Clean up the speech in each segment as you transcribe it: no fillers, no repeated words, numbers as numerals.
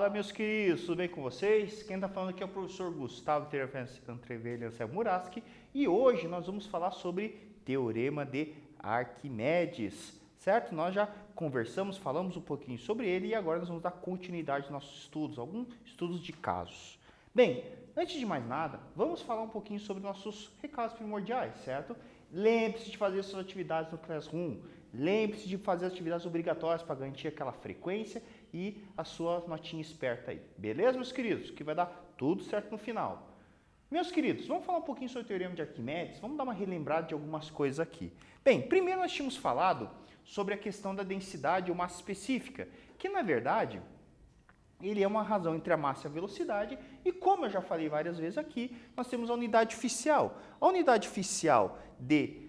Fala, meus queridos, tudo bem com vocês? Quem está falando aqui é o professor Gustavo Trevelyan Muraski e hoje nós vamos falar sobre Teorema de Arquimedes, certo? Nós já conversamos, falamos um pouquinho sobre ele e agora nós vamos dar continuidade aos nossos estudos, alguns estudos de casos. Bem, antes de mais nada, vamos falar um pouquinho sobre nossos recados primordiais, certo? Lembre-se de fazer suas atividades no Classroom, lembre-se de fazer as atividades obrigatórias para garantir aquela frequência e a sua notinha esperta aí. Beleza, meus queridos? Que vai dar tudo certo no final. Meus queridos, vamos falar um pouquinho sobre o Teorema de Arquimedes? Vamos dar uma relembrada de algumas coisas aqui. Bem, primeiro nós tínhamos falado sobre a questão da densidade ou massa específica, que na verdade ele é uma razão entre a massa e a velocidade, e como eu já falei várias vezes aqui, nós temos a unidade oficial. A unidade oficial de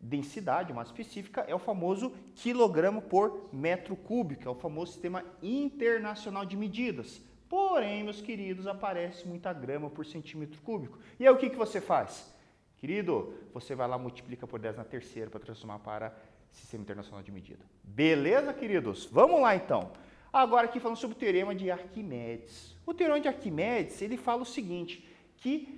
densidade, massa específica, é o famoso quilograma por metro cúbico, é o famoso sistema internacional de medidas. Porém, meus queridos, aparece muita grama por centímetro cúbico. E aí o que você faz? Querido, você vai lá, multiplica por 10 na terceira para transformar para sistema internacional de medida. Beleza, queridos? Vamos lá então. Agora aqui falando sobre o Teorema de Arquimedes. O Teorema de Arquimedes, ele fala o seguinte, que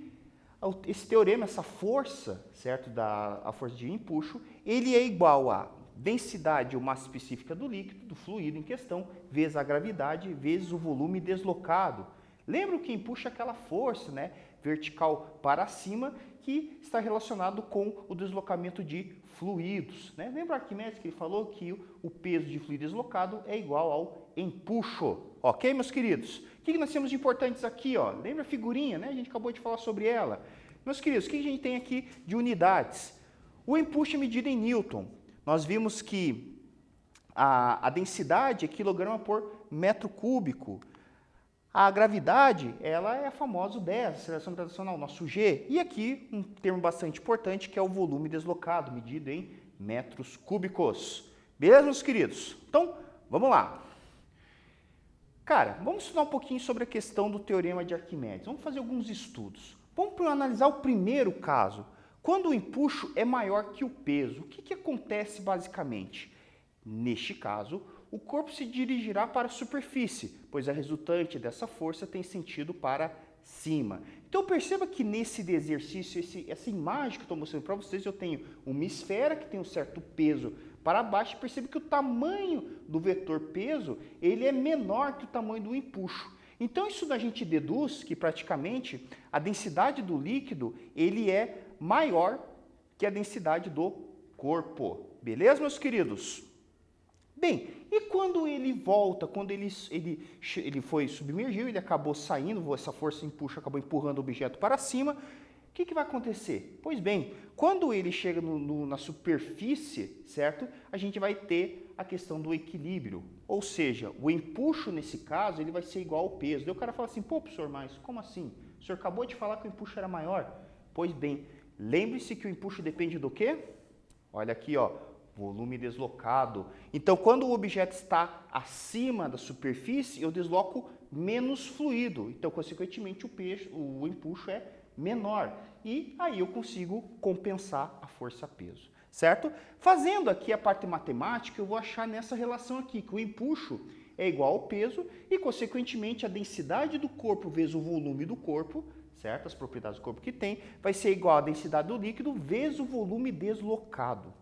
esse teorema, essa força, certo, a força de empuxo, ele é igual a densidade ou massa específica do líquido, do fluido em questão, vezes a gravidade, vezes o volume deslocado. Lembra que empuxa aquela força, né, vertical para cima, que está relacionado com o deslocamento de fluidos, né? Lembra Arquimedes que ele falou que o peso de fluido deslocado é igual ao empuxo. Ok, meus queridos? O que nós temos de importantes aqui? Ó? Lembra a figurinha, né? A gente acabou de falar sobre ela. Meus queridos, o que a gente tem aqui de unidades? O empuxo é medido em Newton. Nós vimos que a densidade é quilograma por metro cúbico. A gravidade, ela é a famosa 10, a aceleração gravitacional, nosso G. E aqui, um termo bastante importante, que é o volume deslocado, medido em metros cúbicos. Beleza, meus queridos? Então, vamos lá. Cara, vamos estudar um pouquinho sobre a questão do Teorema de Arquimedes. Vamos fazer alguns estudos. Vamos analisar o primeiro caso. Quando o empuxo é maior que o peso, o que acontece basicamente? Neste caso, o corpo se dirigirá para a superfície, pois a resultante dessa força tem sentido para cima. Então perceba que nesse exercício, essa imagem que eu estou mostrando para vocês, eu tenho uma esfera que tem um certo peso para baixo, e perceba que o tamanho do vetor peso, ele é menor que o tamanho do empuxo. Então isso a gente deduz que praticamente a densidade do líquido, ele é maior que a densidade do corpo. Beleza, meus queridos? Bem, e quando ele volta, quando ele foi submergido, ele acabou saindo, essa força empuxa acabou empurrando o objeto para cima, o que vai acontecer? Pois bem, quando ele chega na superfície, certo? A gente vai ter a questão do equilíbrio, ou seja, o empuxo nesse caso, ele vai ser igual ao peso. Daí o cara fala assim, pô, professor, mas como assim? O senhor acabou de falar que o empuxo era maior. Pois bem, lembre-se que o empuxo depende do quê? Olha aqui, ó. Volume deslocado. Então, quando o objeto está acima da superfície, eu desloco menos fluido. Então, consequentemente, o empuxo é menor. E aí eu consigo compensar a força-peso. Certo? Fazendo aqui a parte matemática, eu vou achar nessa relação aqui, que o empuxo é igual ao peso e, consequentemente, a densidade do corpo vezes o volume do corpo, certo? As propriedades do corpo que tem, vai ser igual à densidade do líquido vezes o volume deslocado.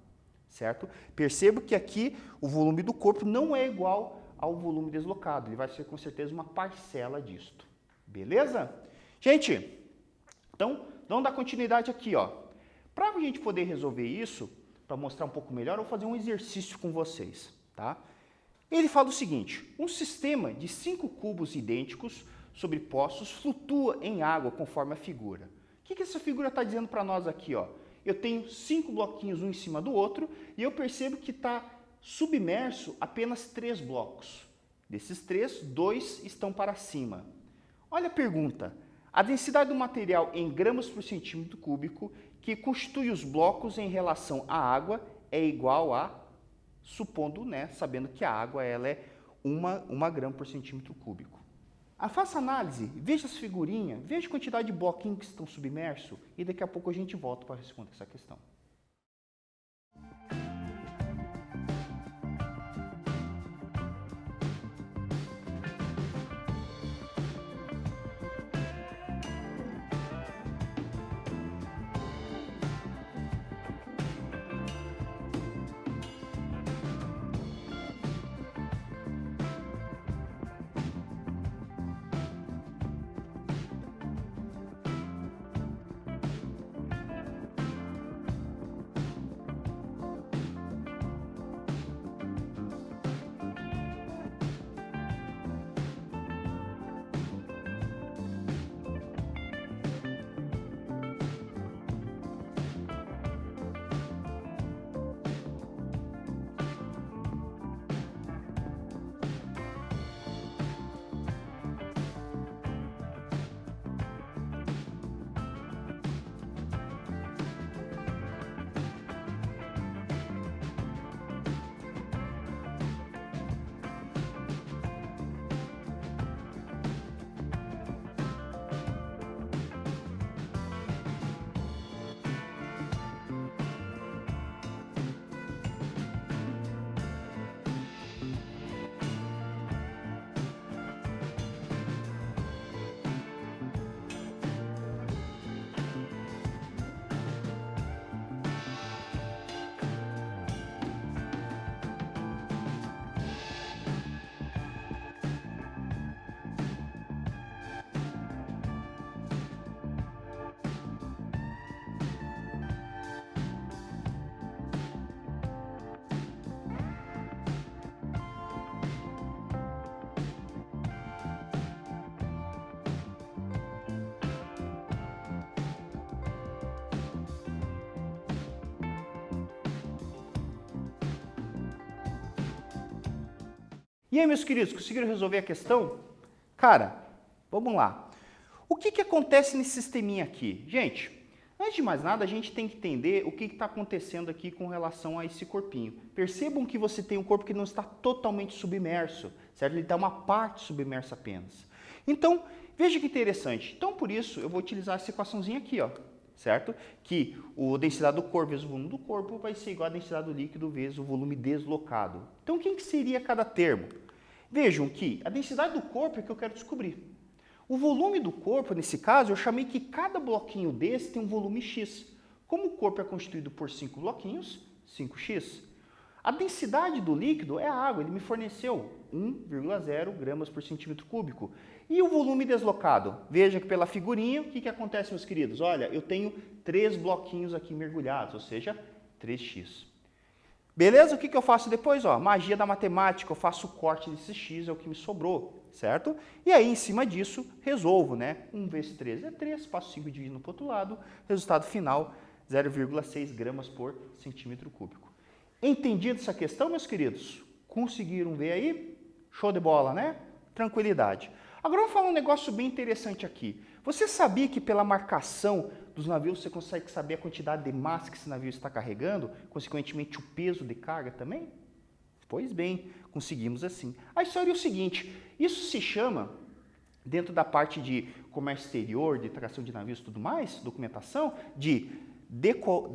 Certo? Percebo que aqui o volume do corpo não é igual ao volume deslocado. Ele vai ser com certeza uma parcela disto. Beleza? Gente, então vamos dar continuidade aqui, ó. Para a gente poder resolver isso, para mostrar um pouco melhor, eu vou fazer um exercício com vocês, tá? Ele fala o seguinte, um sistema de 5 cubos idênticos sobrepostos flutua em água conforme a figura. O que essa figura está dizendo para nós aqui, ó? Eu tenho 5 bloquinhos um em cima do outro e eu percebo que está submerso apenas 3 blocos. Desses 3, 2 estão para cima. Olha a pergunta. A densidade do material em gramas por centímetro cúbico que constitui os blocos em relação à água é igual a, supondo, né, sabendo que a água ela é 1 grama por centímetro cúbico. Faça análise, veja as figurinhas, veja a quantidade de bloquinhos que estão submersos e daqui a pouco a gente volta para responder essa questão. E aí, meus queridos, conseguiram resolver a questão? Cara, vamos lá. O que acontece nesse sisteminha aqui? Gente, antes de mais nada, a gente tem que entender o que está acontecendo aqui com relação a esse corpinho. Percebam que você tem um corpo que não está totalmente submerso, certo? Ele está uma parte submersa apenas. Então, veja que interessante. Então, por isso, eu vou utilizar essa equaçãozinha aqui, ó, certo? Que a densidade do corpo vezes o volume do corpo vai ser igual à densidade do líquido vezes o volume deslocado. Então, quem que seria cada termo? Vejam que a densidade do corpo é que eu quero descobrir. O volume do corpo, nesse caso, eu chamei que cada bloquinho desse tem um volume x. Como o corpo é constituído por 5 bloquinhos, 5x. A densidade do líquido é a água, ele me forneceu 1,0 gramas por centímetro cúbico. E o volume deslocado? Veja que pela figurinha, o que acontece, meus queridos? Olha, eu tenho 3 bloquinhos aqui mergulhados, ou seja, 3x. Beleza? O que eu faço depois? Ó, magia da matemática, eu faço o corte desse x, é o que me sobrou, certo? E aí, em cima disso, resolvo, né? 1 vezes 3 é 3, passo 5 dividindo para o outro lado, resultado final, 0,6 gramas por centímetro cúbico. Entendido essa questão, meus queridos? Conseguiram ver aí? Show de bola, né? Tranquilidade. Agora vamos falar um negócio bem interessante aqui. Você sabia que pela marcação dos navios você consegue saber a quantidade de massa que esse navio está carregando, consequentemente o peso de carga também? Pois bem, conseguimos assim. A história é o seguinte, isso se chama, dentro da parte de comércio exterior, de tração de navios e tudo mais, documentação, de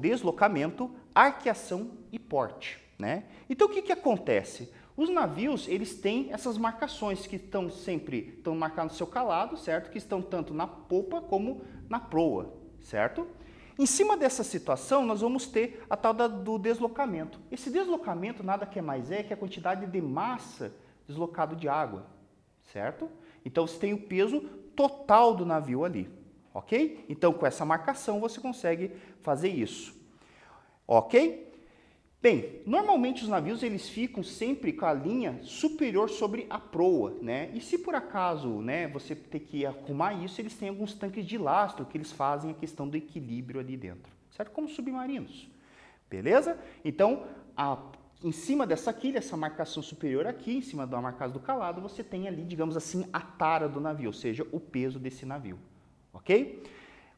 deslocamento, arqueação e porte, né? Então o que acontece? Os navios, eles têm essas marcações que estão marcadas no seu calado, certo? Que estão tanto na popa como na proa, certo? Em cima dessa situação, nós vamos ter a tal do deslocamento. Esse deslocamento nada que mais é que a quantidade de massa deslocada de água, certo? Então, você tem o peso total do navio ali, ok? Então, com essa marcação, você consegue fazer isso, ok? Bem, normalmente os navios eles ficam sempre com a linha superior sobre a proa, né? E se por acaso, né, você ter que arrumar isso, eles têm alguns tanques de lastro que eles fazem a questão do equilíbrio ali dentro, certo? Como submarinos, beleza? Então, em cima dessa quilha, essa marcação superior aqui, em cima da marcação do calado, você tem ali, digamos assim, a tara do navio, ou seja, o peso desse navio, ok?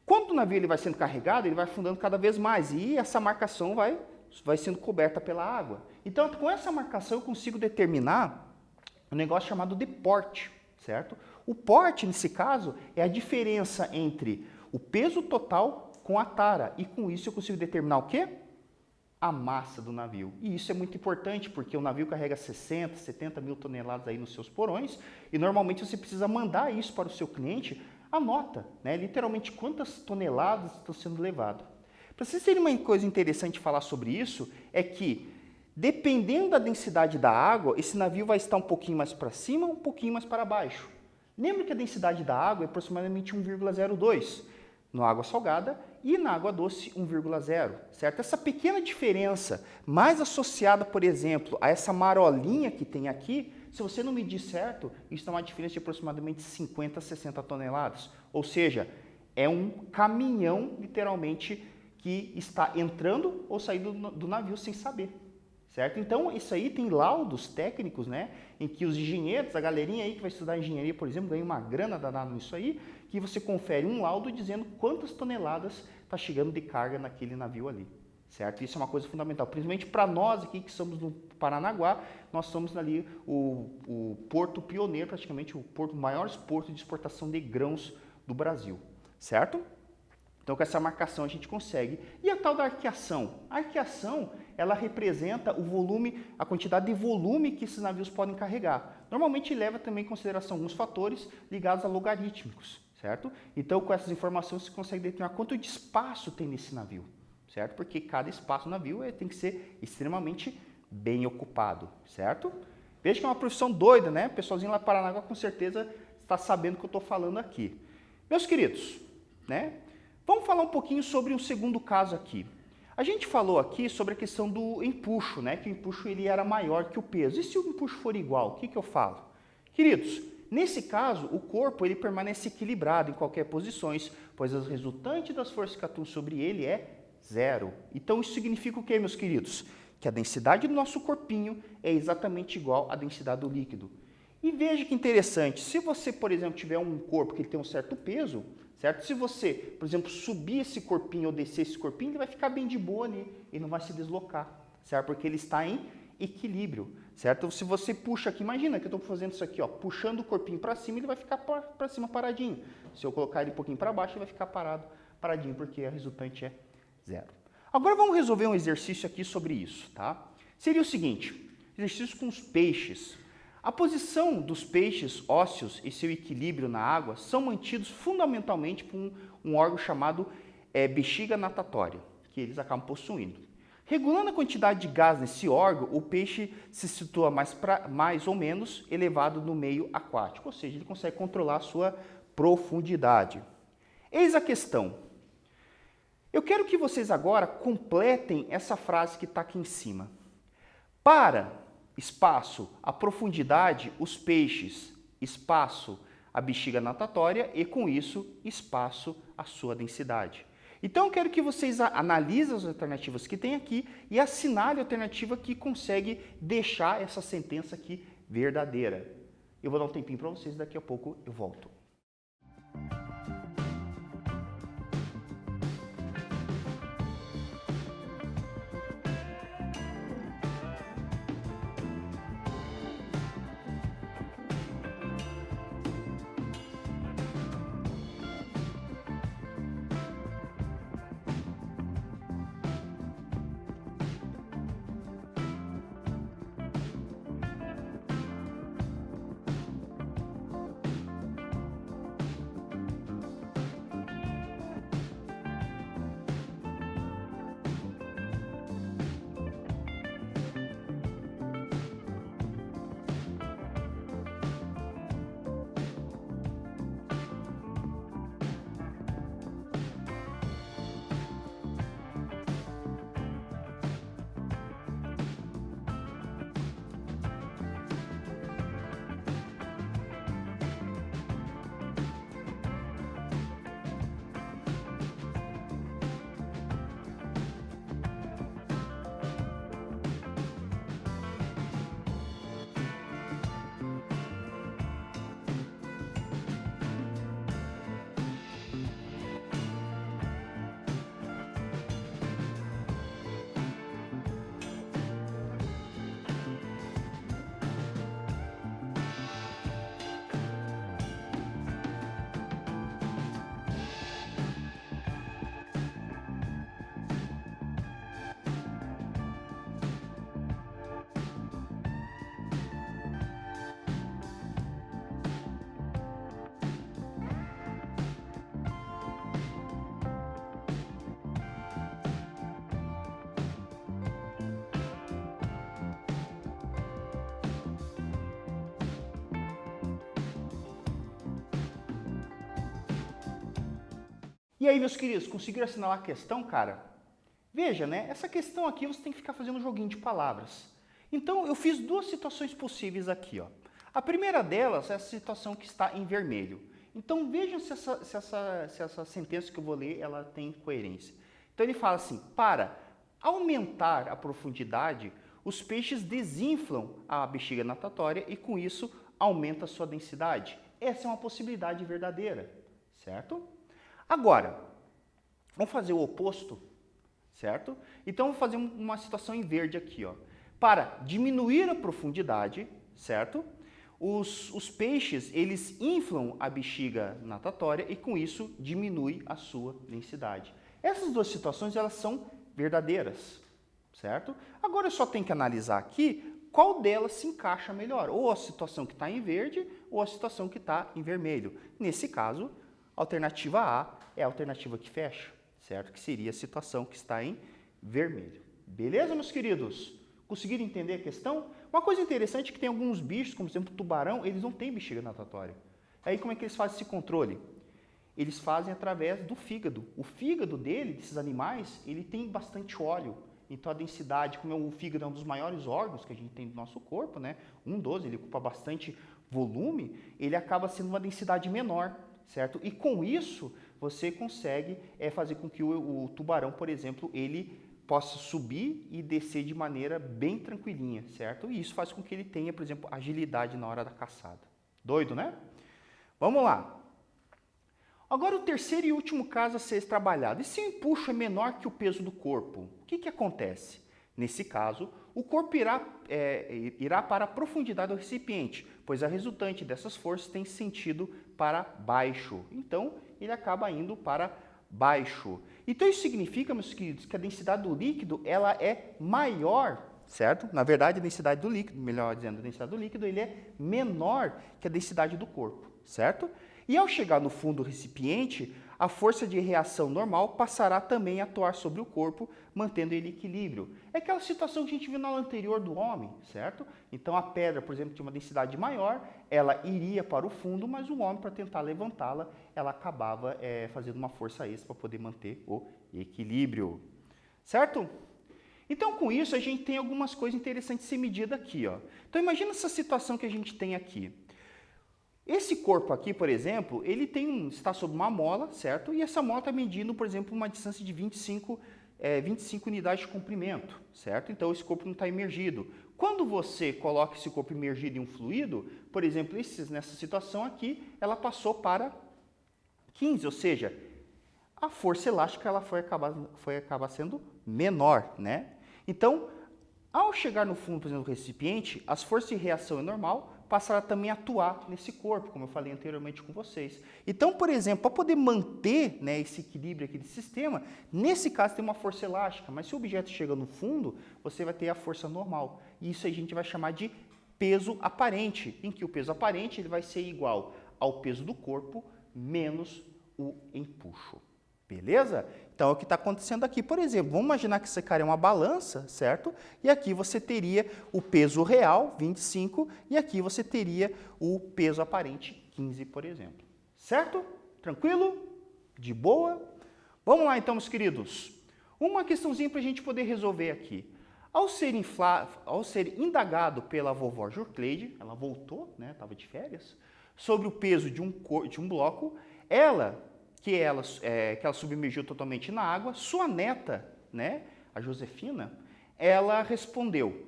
Quando o navio ele vai sendo carregado, ele vai afundando cada vez mais e essa marcação vai sendo coberta pela água. Então, com essa marcação, eu consigo determinar um negócio chamado de porte, certo? O porte, nesse caso, é a diferença entre o peso total com a tara. E com isso eu consigo determinar o quê? A massa do navio. E isso é muito importante, porque o navio carrega 60, 70 mil toneladas aí nos seus porões, e normalmente você precisa mandar isso para o seu cliente, a nota, né? Literalmente quantas toneladas estão sendo levadas. Para vocês terem uma coisa interessante de falar sobre isso, é que, dependendo da densidade da água, esse navio vai estar um pouquinho mais para cima, um pouquinho mais para baixo. Lembra que a densidade da água é aproximadamente 1,02 na água salgada e na água doce 1,0, certo? Essa pequena diferença, mais associada, por exemplo, a essa marolinha que tem aqui, se você não medir certo, isso dá uma diferença de aproximadamente 50 a 60 toneladas. Ou seja, é um caminhão, literalmente, que está entrando ou saindo do navio sem saber, certo? Então, isso aí tem laudos técnicos, né, em que os engenheiros, a galerinha aí que vai estudar engenharia, por exemplo, ganha uma grana danada nisso aí, que você confere um laudo dizendo quantas toneladas está chegando de carga naquele navio ali, certo? Isso é uma coisa fundamental, principalmente para nós aqui que somos no Paranaguá, nós somos ali o porto pioneiro, praticamente o maior porto de exportação de grãos do Brasil, certo? Então, com essa marcação a gente consegue. E a tal da arqueação? A arqueação, ela representa o volume, a quantidade de volume que esses navios podem carregar. Normalmente leva também em consideração alguns fatores ligados a logarítmicos, certo? Então, com essas informações você consegue determinar quanto de espaço tem nesse navio, certo? Porque cada espaço no navio tem que ser extremamente bem ocupado, certo? Veja que é uma profissão doida, né? O pessoalzinho lá do Paranaguá com certeza está sabendo o que eu estou falando aqui. Meus queridos, né? Vamos falar um pouquinho sobre um segundo caso aqui. A gente falou aqui sobre a questão do empuxo, né? Que o empuxo ele era maior que o peso. E se o empuxo for igual, o que eu falo? Queridos, nesse caso, o corpo ele permanece equilibrado em qualquer posições, pois a resultante das forças que atuam sobre ele é zero. Então, isso significa o quê, meus queridos? que a densidade do nosso corpinho é exatamente igual à densidade do líquido. E veja que interessante, se você, por exemplo, tiver um corpo que tem um certo peso, certo? Se você, por exemplo, subir esse corpinho ou descer esse corpinho, ele vai ficar bem de boa ali e não vai se deslocar, certo? Porque ele está em equilíbrio, certo? Se você puxa aqui, imagina que eu estou fazendo isso aqui, ó, puxando o corpinho para cima, ele vai ficar para cima paradinho. Se eu colocar ele um pouquinho para baixo, ele vai ficar paradinho, porque a resultante é zero. Agora vamos resolver um exercício aqui sobre isso, tá? Seria o seguinte, exercício com os peixes. A posição dos peixes ósseos e seu equilíbrio na água são mantidos fundamentalmente por um órgão chamado bexiga natatória, que eles acabam possuindo. Regulando a quantidade de gás nesse órgão, o peixe se situa mais ou menos elevado no meio aquático, ou seja, ele consegue controlar a sua profundidade. Eis a questão. Eu quero que vocês agora completem essa frase que está aqui em cima. Para, espaço, a profundidade, os peixes, espaço, a bexiga natatória e, com isso, espaço, a sua densidade. Então, eu quero que vocês analisem as alternativas que tem aqui e assinalem a alternativa que consegue deixar essa sentença aqui verdadeira. Eu vou dar um tempinho para vocês, daqui a pouco eu volto. E aí, meus queridos, conseguiram assinalar a questão, cara? Veja, né? Essa questão aqui você tem que ficar fazendo um joguinho de palavras. Então, eu fiz duas situações possíveis aqui, ó. A primeira delas é essa situação que está em vermelho. Então, vejam se essa sentença que eu vou ler, ela tem coerência. Então, ele fala assim, para aumentar a profundidade, os peixes desinflam a bexiga natatória e, com isso, aumenta a sua densidade. Essa é uma possibilidade verdadeira, certo? Agora, vamos fazer o oposto, certo? Então, vou fazer uma situação em verde aqui, ó. Para diminuir a profundidade, certo? Os peixes, eles inflam a bexiga natatória e, com isso, diminui a sua densidade. Essas duas situações, elas são verdadeiras, certo? Agora, eu só tenho que analisar aqui qual delas se encaixa melhor. Ou a situação que está em verde, ou a situação que está em vermelho. Nesse caso, a alternativa A é a alternativa que fecha, certo? Que seria a situação que está em vermelho. Beleza, meus queridos? Conseguiram entender a questão? Uma coisa interessante é que tem alguns bichos, como por exemplo o tubarão, eles não têm bexiga natatória. Aí como é que eles fazem esse controle? Eles fazem através do fígado. O fígado dele, desses animais, ele tem bastante óleo. Então a densidade, como o fígado é um dos maiores órgãos que a gente tem do nosso corpo, né? Ele ocupa bastante volume, ele acaba sendo uma densidade menor, certo? E com isso, você consegue fazer com que o tubarão, por exemplo, ele possa subir e descer de maneira bem tranquilinha, certo? E isso faz com que ele tenha, por exemplo, agilidade na hora da caçada. Doido, né? Vamos lá. Agora o terceiro e último caso a ser trabalhado. E se o empuxo é menor que o peso do corpo? O que acontece? Nesse caso, o corpo irá para a profundidade do recipiente, pois a resultante dessas forças tem sentido para baixo. Então, ele acaba indo para baixo. Então, isso significa, meus queridos, que a densidade do líquido ela é maior, certo? Na verdade, a densidade do líquido, melhor dizendo, a densidade do líquido ele é menor que a densidade do corpo, certo? E ao chegar no fundo do recipiente, a força de reação normal passará também a atuar sobre o corpo, mantendo ele em equilíbrio. É aquela situação que a gente viu na aula anterior do homem, certo? Então a pedra, por exemplo, tinha uma densidade maior, ela iria para o fundo, mas o homem, para tentar levantá-la, ela acabava fazendo uma força extra para poder manter o equilíbrio, certo? Então, com isso, a gente tem algumas coisas interessantes de ser medida aqui, ó. Então, imagina essa situação que a gente tem aqui. Esse corpo aqui, por exemplo, ele está sob uma mola, certo? E essa mola está medindo, por exemplo, uma distância de 25 unidades de comprimento, certo? Então, esse corpo não está imergido. Quando você coloca esse corpo imergido em um fluido, por exemplo, nessa situação aqui, ela passou para 15, ou seja, a força elástica ela foi acabar sendo menor, né? Então, ao chegar no fundo, por exemplo, do recipiente, as forças de reação é normal, passará também a atuar nesse corpo, como eu falei anteriormente com vocês. Então, por exemplo, para poder manter, né, esse equilíbrio aqui do sistema, nesse caso tem uma força elástica, mas se o objeto chega no fundo, você vai ter a força normal. E isso a gente vai chamar de peso aparente, em que o peso aparente ele vai ser igual ao peso do corpo menos o empuxo. Beleza? Então, é o que está acontecendo aqui. Por exemplo, vamos imaginar que esse cara é uma balança, certo? E aqui você teria o peso real, 25, e aqui você teria o peso aparente, 15, por exemplo. Certo? Tranquilo? De boa? Vamos lá, então, meus queridos. Uma questãozinha para a gente poder resolver aqui. Ao ser indagado pela vovó Jurcleide, ela voltou, né? Estava de férias, sobre o peso de um bloco, que ela submergiu totalmente na água, sua neta, né, a Josefina, ela respondeu,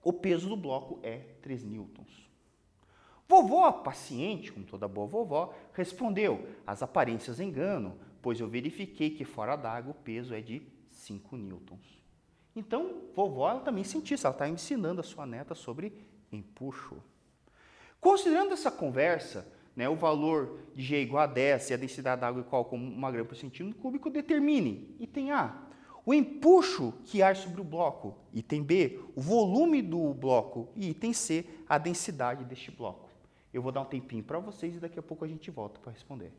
o peso do bloco é 3 newtons. Vovó, paciente, como toda boa vovó, respondeu, as aparências enganam, pois eu verifiquei que fora d'água o peso é de 5 newtons. Então, vovó ela também cientista, ela está ensinando a sua neta sobre empuxo. Considerando essa conversa, né, o valor de G igual a 10 e a densidade da água igual a 1 grama por centímetro cúbico, determine. Item A, o empuxo que há sobre o bloco. Item B, o volume do bloco. E item C, a densidade deste bloco. Eu vou dar um tempinho para vocês e daqui a pouco a gente volta para responder.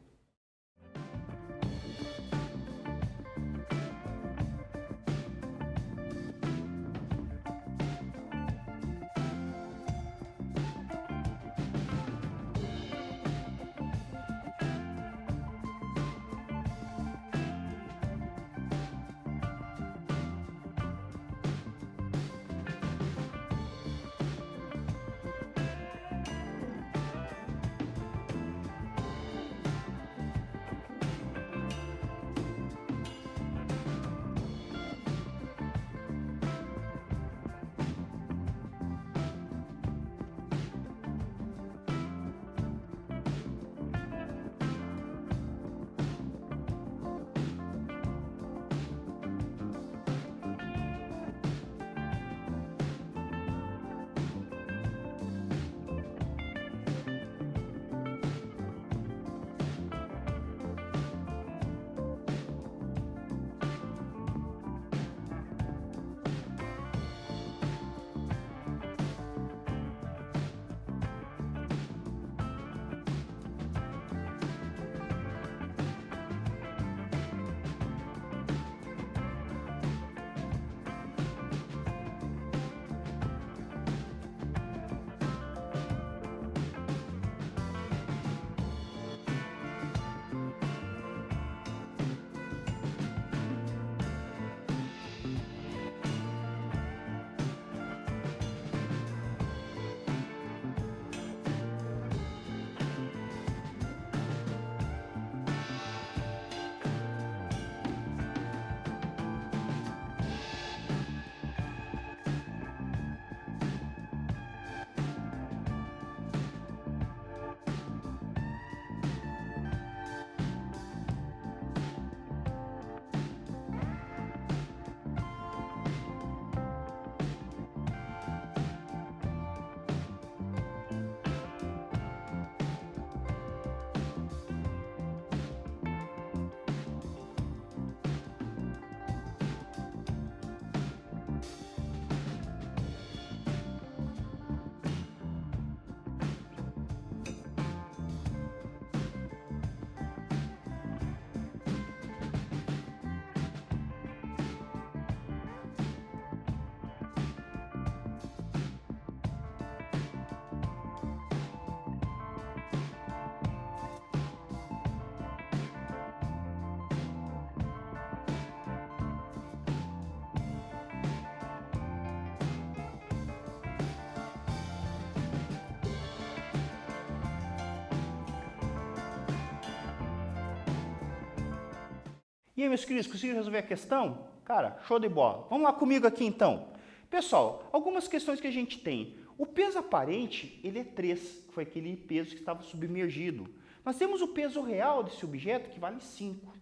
E aí, meus queridos, conseguiram resolver a questão? Cara, show de bola. Vamos lá comigo aqui então. Pessoal, algumas questões que a gente tem. O peso aparente, ele é 3, que foi aquele peso que estava submergido. Nós temos o peso real desse objeto, que vale 5,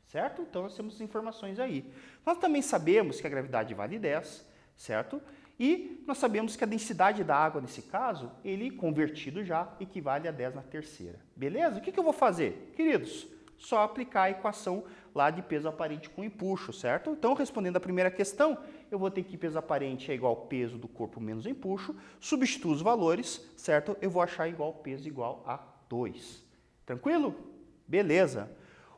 certo? Então, nós temos as informações aí. Nós também sabemos que a gravidade vale 10, certo? E nós sabemos que a densidade da água, nesse caso, ele convertido já, equivale a 10 na terceira. Beleza? O que eu vou fazer? Queridos, só aplicar a equação lá de peso aparente com empuxo, certo? Então, respondendo a primeira questão, eu vou ter que peso aparente é igual ao peso do corpo menos empuxo, substituo os valores, certo? Eu vou achar igual peso igual a 2. Tranquilo? Beleza.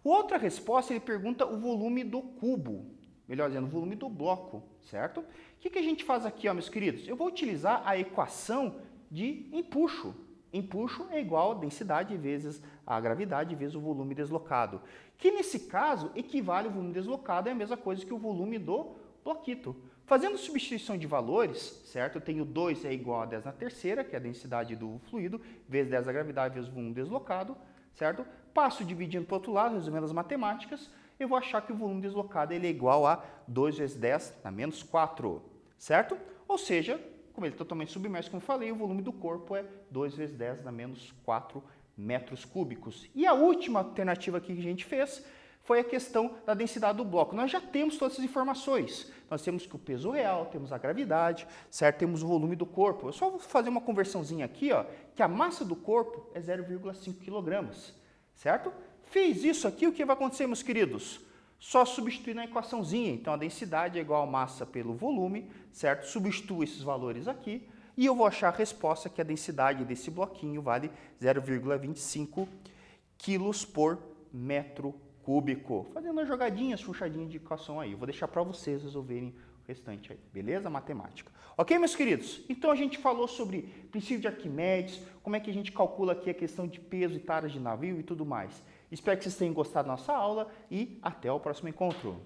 Outra resposta, ele pergunta o volume do cubo, melhor dizendo, o volume do bloco, certo? O que a gente faz aqui, ó, meus queridos? Eu vou utilizar a equação de empuxo. Empuxo é igual a densidade vezes a gravidade vezes o volume deslocado, que nesse caso equivale ao volume deslocado, é a mesma coisa que o volume do bloquito. Fazendo substituição de valores, certo? Eu tenho 2 é igual a 10 na terceira, que é a densidade do fluido, vezes 10 da gravidade vezes o volume deslocado, certo? Passo dividindo para o outro lado, resumindo as matemáticas, eu vou achar que o volume deslocado ele é igual a 2 vezes 10 na menos 4, certo? Ou seja, como ele é totalmente submerso, como eu falei, o volume do corpo é 2 vezes 10 na menos 4 metros cúbicos. E a última alternativa aqui que a gente fez foi a questão da densidade do bloco. Nós já temos todas essas informações. Nós temos que o peso real, temos a gravidade, certo? Temos o volume do corpo. Eu só vou fazer uma conversãozinha aqui, ó, que a massa do corpo é 0,5 kg, certo? Fez isso aqui, o que vai acontecer, meus queridos? Só substituir na equaçãozinha. Então, a densidade é igual a massa pelo volume, certo? Substituo esses valores aqui e eu vou achar a resposta que a densidade desse bloquinho vale 0,25 quilos por metro cúbico. Fazendo uma jogadinha, chuchadinha de equação aí. Eu vou deixar para vocês resolverem o restante aí, beleza? Matemática. Ok, meus queridos? Então, a gente falou sobre princípio de Arquimedes, como é que a gente calcula aqui a questão de peso e taras de navio e tudo mais. Espero que vocês tenham gostado da nossa aula e até o próximo encontro.